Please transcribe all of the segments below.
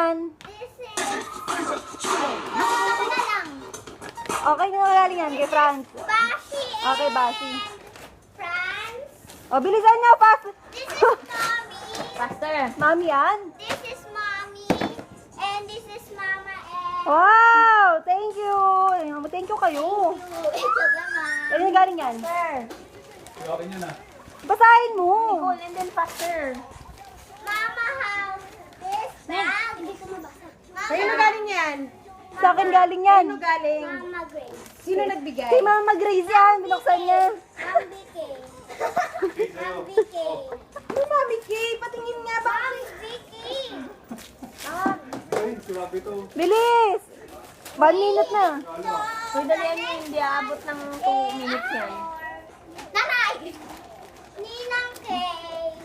yan? This is... Ano na lang? Okay, na galing yan? Kay Franz. Bashi Okay, Basi. France. O, bilisan niyo, fast. This is Mommy. Faster. Mami yan. This is Mommy. And this is Mama and... Wow! Thank you! Thank you kayo. Ito naman. Saan na galing yan? Faster. Okay niya na. Basahin mo. Nicole, and then faster. Mama has this bag. Hindi ko mabasa. Sa'yo na galing yan? Sa akin galing yan. Sino galing? Mama Grace. Sino nagbigay? Si Mama Grace yan. Binuksan niya. Ma'am BK. Ma'am BK. Ano, Mami Kay? Patingin nga ba? Ma'am BK. Ay, surabi to. Bilis! 1 minute na. Uy, dalihan niyo, hindi aabot ng 2 minutes yan. Nanay! Ninang Kay.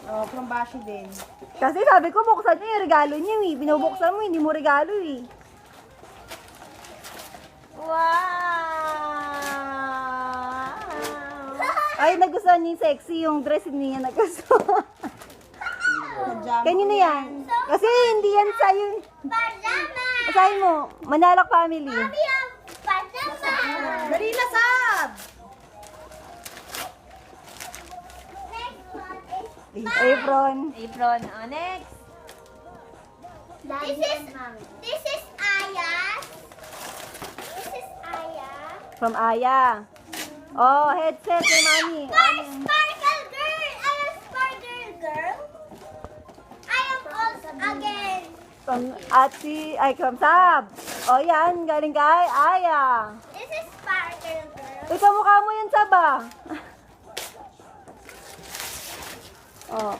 Oh, from Bashi din. Kasi sabi ko, buksan niyo yung regalo niyo eh. Binubuksan mo, hindi mo regalo eh. Wow! Ay, nagustuhan niya yung sexy, yung dress hindi niya nagustuhan. Kanina yan. Kasi hindi yan sa'yo. Pajama! Basahin mo, Manalak Family. Mami ang pajama! Dali na, Sab! Next one is... Apron. Apron. Oh, next. This is Aya. This is Aya. From Aya. Oh, headset kay Mami. Sparkle girl! I am Sparkle girl. I am also again. From Ati, ay, from Sab. Oh, yan, galing kay Aya. This is Sparkle girl. Ikaw mukha mo yan, Sab ah. Oh.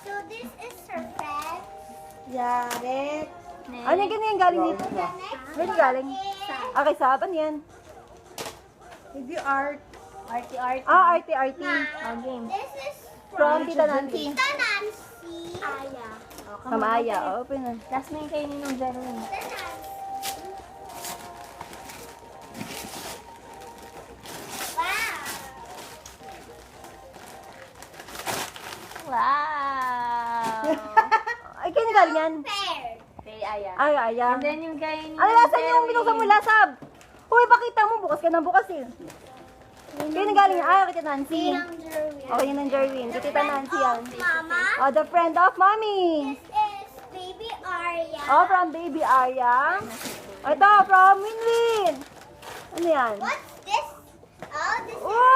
So this is her friend. Yeah, next. Ano yung ganyan galing dito? The next Saan galing? is Okay, Sab, ano yan? Review art. Arty-arty. Ah, RT. Oh, game. This is From Tita Nancy. Tita Nancy. Aya. From Aya. Oh, open na. Last na yung kayo ninong Jerwin. Tita Nancy. Wow. Wow! Ay, kaya galing yan? Fair. Kay Aya. Ay, Aya. And then yung kay ninong Ano lasan yung binuksan mo, Sab? Uy, pakita mo. Bukas ka ng bukas eh. Kaya galing yan? Ay, kita Nancy. Ninang Jerwin. Okay, yun ang Jerwin. Kay Tita Nancy yan. Mama. Oh, the friend of Mommy. This is Baby Arya. Oh, from Baby Arya. Ito, from Winwin. Ano yan? What's this? Oh, this is... Wow!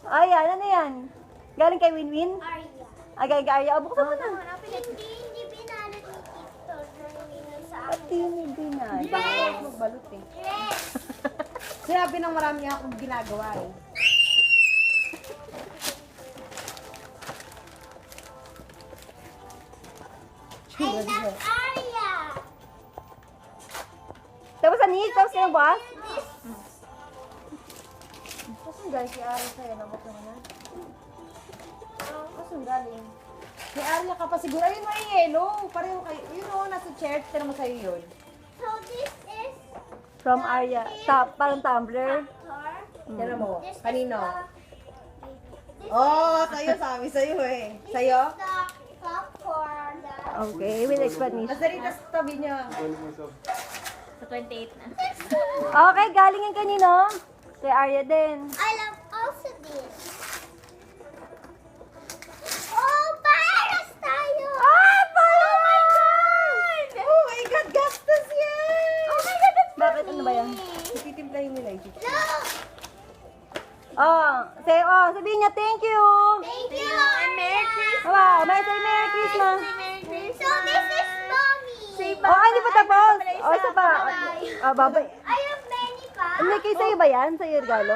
Ayan, ano yan? Galing kay Winwin? Arya. Ay, galing kay Arya. Oh, buksan mo na. Hindi binalot ni Tito Jerwin sa At hindi na. Dress. Magbalot eh. Dress. Sinabi ng marami akong ginagawa eh. I love Arya. Tapos ano yun? Tapos yung bukas? This Tapos galing kay Arya sa'yo. Nabuksan mo na. Tapos galing. May Arya ka pa siguro. Ayun, may yellow. Pareho kayo. Yun o, nasa chair. Tira mo sa'yo yun. so this is From Arya. Parang tumbler. Thor. Tira mo. This is Kanino? This Oh, sa'yo. Sabi sa'yo eh. Sa'yo? is the popcorn. Okay, with explanation. Nasa rito sa tabi niya. Galing mo sa... Sa 28 na. Okay, galing yan kanino? Kay Arya din. I love also this. Oh, paras tayo! Ah, parang! Oh my God, gastos yan! Oh my God, that's Bakit? Ano ba yan? Ititimplahin nila ito. Look! Sabihin niya thank you. Thank you, and Merry Christmas! Wow, may say Merry Christmas. So this is mommy. Oh, hindi pa tapos. Oh, isa pa. Bye-bye. Ah, babay. I have many pa. Hindi, kayo sa'yo ba yan? Sa'yo regalo?